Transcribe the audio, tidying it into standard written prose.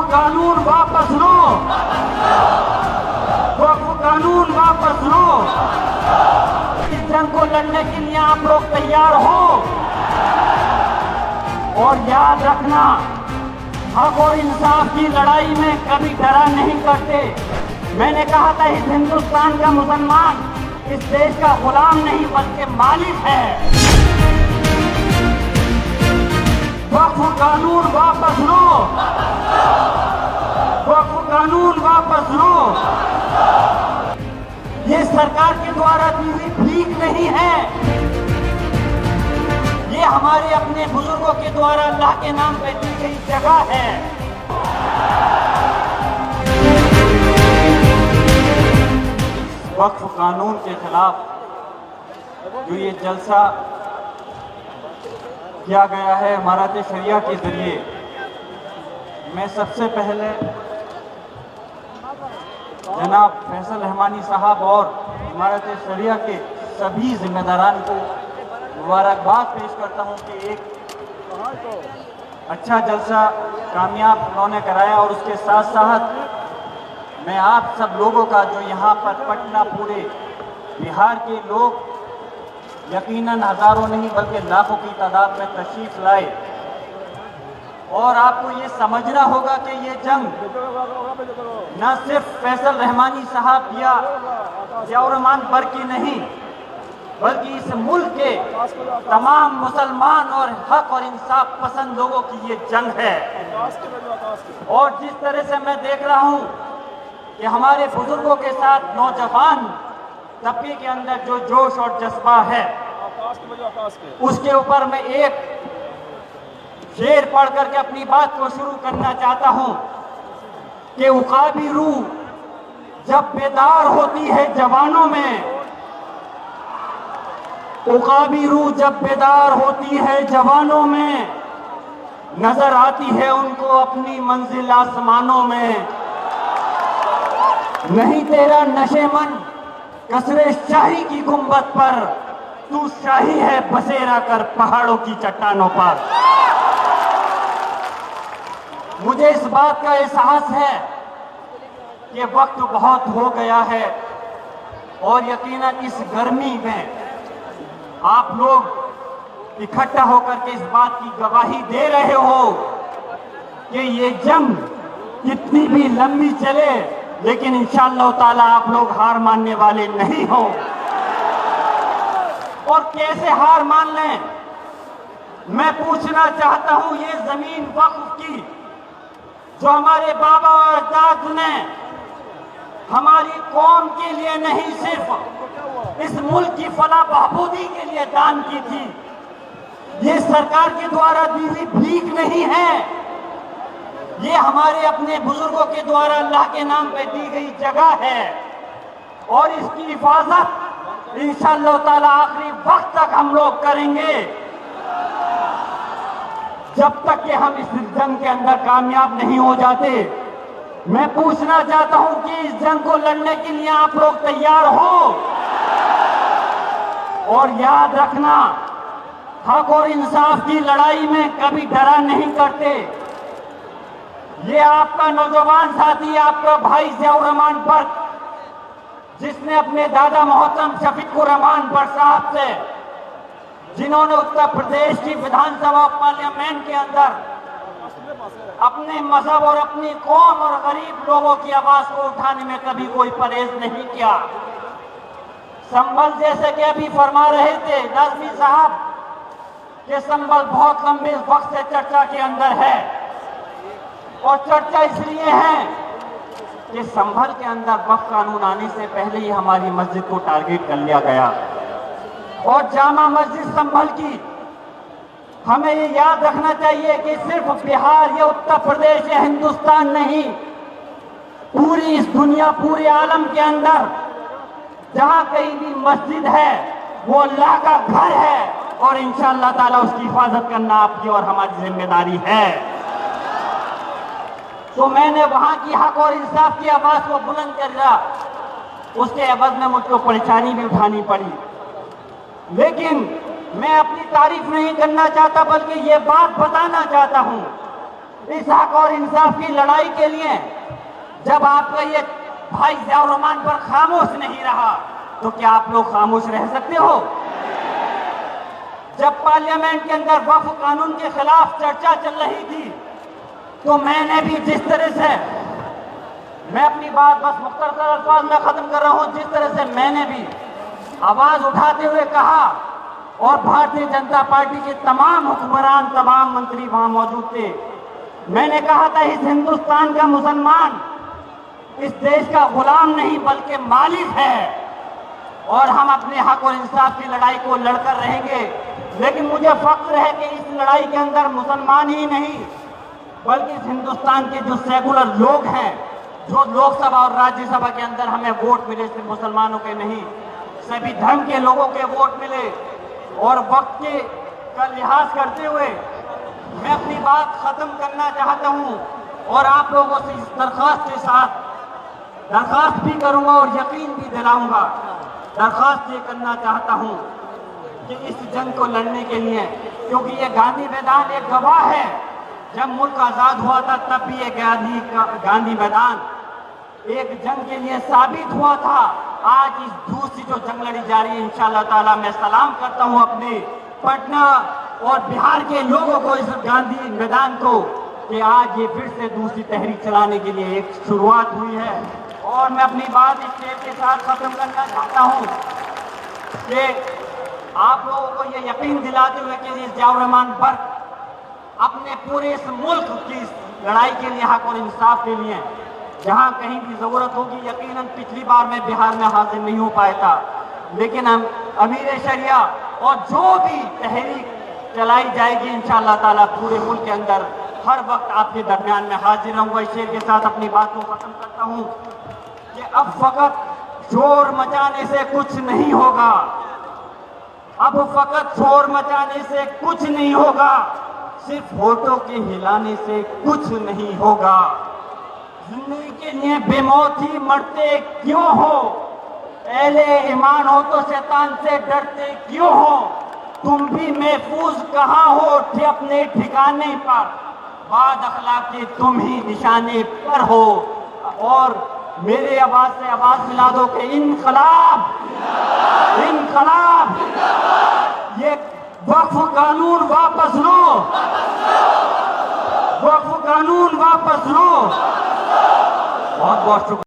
कानून वापस लो, वक्फ कानून वापस लो। इस जंग को लड़ने के लिए आप लोग तैयार हो। और याद रखना, हक और इंसाफ की लड़ाई में कभी डरा नहीं करते। मैंने कहा था इस हिंदुस्तान का मुसलमान इस देश का गुलाम नहीं बल्कि मालिक है। वक्फ कानून वापस लो, वक्फ कानून वापस लो। ये सरकार के द्वारा दी हुई भीख नहीं है, ये हमारे अपने बुजुर्गों के द्वारा अल्लाह के नाम पे दी गई जगह है। वक्फ कानून के खिलाफ जो ये जलसा किया गया है इमारत शरिया के जरिए, मैं सबसे पहले जनाब फैसल रहमानी साहब और इमारत शरिया के सभी जिम्मेदारान को मुबारकबाद पेश करता हूं कि एक अच्छा जलसा कामयाब उन्होंने कराया। और उसके साथ साथ मैं आप सब लोगों का जो यहाँ पर पटना पूरे बिहार के लोग यकीनन हजारों नहीं बल्कि लाखों की तादाद में तशरीफ लाए, और आपको ये समझना होगा कि ये जंग न सिर्फ फैसल रहमानी साहब या जियाउर-रहमान पर की नहीं, बल्कि इस मुल्क के तमाम मुसलमान और हक और इंसाफ पसंद लोगों की ये जंग है। और जिस तरह से मैं देख रहा हूँ कि हमारे बुजुर्गों के साथ नौजवान तबके के अंदर जो जोश और जज्बा है, उसके ऊपर मैं एक शेर पढ़ करके अपनी बात को शुरू करना चाहता हूं कि उकाबी रूह जब बेदार होती है जवानों में, उकाबी रूह जब बेदार होती है जवानों में, नजर आती है उनको अपनी मंजिल आसमानों में। नहीं तेरा नशेमन कसरे शाही की गुंबद पर, तू शाही है बसेरा कर पहाड़ों की चट्टानों पर। मुझे इस बात का एहसास है कि वक्त बहुत हो गया है, और यकीनन इस गर्मी में आप लोग इकट्ठा होकर के इस बात की गवाही दे रहे हो कि ये जंग कितनी भी लंबी चले, लेकिन इंशाअल्लाह ताला आप लोग हार मानने वाले नहीं हो। और कैसे हार मान लें, मैं पूछना चाहता हूं, ये जमीन वक्फ की जो हमारे बाबा और अजदाद ने हमारी कौम के लिए नहीं सिर्फ इस मुल्क की फलाह बहबूदी के लिए दान की थी, ये सरकार के द्वारा दी हुई भीख नहीं है, ये हमारे अपने बुजुर्गों के द्वारा अल्लाह के नाम पे दी गई जगह है। और इसकी हिफाजत इंशाअल्लाह ताला आखिरी वक्त तक हम लोग करेंगे, जब तक कि हम इस जंग के अंदर कामयाब नहीं हो जाते। मैं पूछना चाहता हूं कि इस जंग को लड़ने के लिए आप लोग तैयार हो। और याद रखना, हक और इंसाफ की लड़ाई में कभी डरा नहीं करते। ये आपका नौजवान साथी, आपका भाई जियाउर-रहमान बर्क, जिसने अपने दादा मोहतरम शफीकुर-रहमान बर्क साहब से, जिन्होंने उत्तर प्रदेश की विधानसभा पार्लियामेंट के अंदर अपने मजहब और अपनी कौम और गरीब लोगों की आवाज को उठाने में कभी कोई परहेज नहीं किया। संभल जैसे कि अभी फरमा रहे थे नजमी साहब कि संभल बहुत लंबे वक्त से चर्चा के अंदर है, और चर्चा इसलिए है कि संभल के अंदर वक्फ कानून आने से पहले ही हमारी मस्जिद को टारगेट कर लिया गया। और जामा मस्जिद संभल की हमें ये याद रखना चाहिए कि सिर्फ बिहार या उत्तर प्रदेश या हिंदुस्तान नहीं, पूरी इस दुनिया, पूरे आलम के अंदर जहां कहीं भी मस्जिद है वो अल्लाह का घर है, और इंशाअल्लाह ताला उसकी हिफाजत करना आपकी और हमारी जिम्मेदारी है। तो मैंने वहां की हक और इंसाफ की आवाज को बुलंद कर दिया, उसके एवज में मुझको परेशानी भी उठानी पड़ी। लेकिन मैं अपनी तारीफ नहीं करना चाहता, बल्कि ये बात बताना चाहता हूं इस हक और इंसाफ की लड़ाई के लिए जब आपका ये भाई ज़ियाउर रहमान पर खामोश नहीं रहा, तो क्या आप लोग खामोश रह सकते हो? जब पार्लियामेंट के अंदर वक्फ कानून के खिलाफ चर्चा चल रही थी, तो मैंने भी जिस तरह से, मैं अपनी बात बस मुख्तसर अल्फाज में खत्म कर रहा हूं, जिस तरह से मैंने भी आवाज उठाते हुए कहा और भारतीय जनता पार्टी के तमाम हुक्मरान, तमाम मंत्री वहां मौजूद थे, मैंने कहा था इस हिंदुस्तान का मुसलमान इस देश का गुलाम नहीं बल्कि मालिक है और हम अपने हक और इंसाफ की लड़ाई को लड़कर रहेंगे। लेकिन मुझे फख्र है कि इस लड़ाई के अंदर मुसलमान ही नहीं बल्कि इस हिंदुस्तान के जो सेकुलर लोग हैं, जो लोकसभा और राज्यसभा के अंदर हमें वोट मिले, सिर्फ मुसलमानों के नहीं, सभी धर्म के लोगों के वोट मिले। और वक्त के का लिहाज करते हुए मैं अपनी बात खत्म करना चाहता हूं और आप लोगों से इस दरख्वास्त के साथ दरख्वास्त भी करूंगा और यकीन भी दिलाऊंगा, दरख्वास्त ये करना चाहता हूं कि इस जंग को लड़ने के लिए, क्योंकि ये गांधी मैदान एक गवाह है, जब मुल्क आजाद हुआ था तब भी ये गांधी मैदान एक जंग के लिए साबित हुआ था। आज इस दूसरी जो जंग लड़ी जा रही है, इंशाअल्लाह ताला मैं सलाम करता हूं अपने पटना और बिहार के लोगों को, इस गांधी मैदान को, कि आज ये फिर से दूसरी तहरीक चलाने के लिए एक शुरुआत हुई है। और मैं अपनी बात इस शेर के साथ खत्म करना चाहता हूं कि आप लोगों को ये यकीन दिलाते हुए कि ज़ियाउर रहमान बर्क अपने पूरे इस मुल्क की लड़ाई के लिए, हक और इंसाफ के लिए जहां कहीं भी जरूरत होगी, यकीनन पिछली बार मैं बिहार में हाजिर नहीं हो पाया था, लेकिन हम अमीर शरिया और जो भी तहरीक चलाई जाएगी इंशाअल्लाह ताला पूरे मुल्क के अंदर हर वक्त आपके दरमियान में हाजिर रहूंगा। इस शेर के साथ अपनी बात को खत्म करता हूं कि अब फकत शोर मचाने से कुछ नहीं होगा, अब फकत शोर मचाने से कुछ नहीं होगा, सिर्फ होठों के हिलाने से कुछ नहीं होगा। जिंदगी के लिए बेमौत ही मरते क्यों हो, अहले ईमान हो तो शैतान से डरते क्यों हो, तुम भी महफूज कहाँ हो अपने ठिकाने पर, बाद अखलाक के तुम ही निशाने पर हो। और मेरे आवाज से आवाज मिला दो कि इनकलाब, इनकलाब, ये वक्फ कानून वापस लो, वक्फ कानून वापस लो। बहुत बहुत शुक्रिया।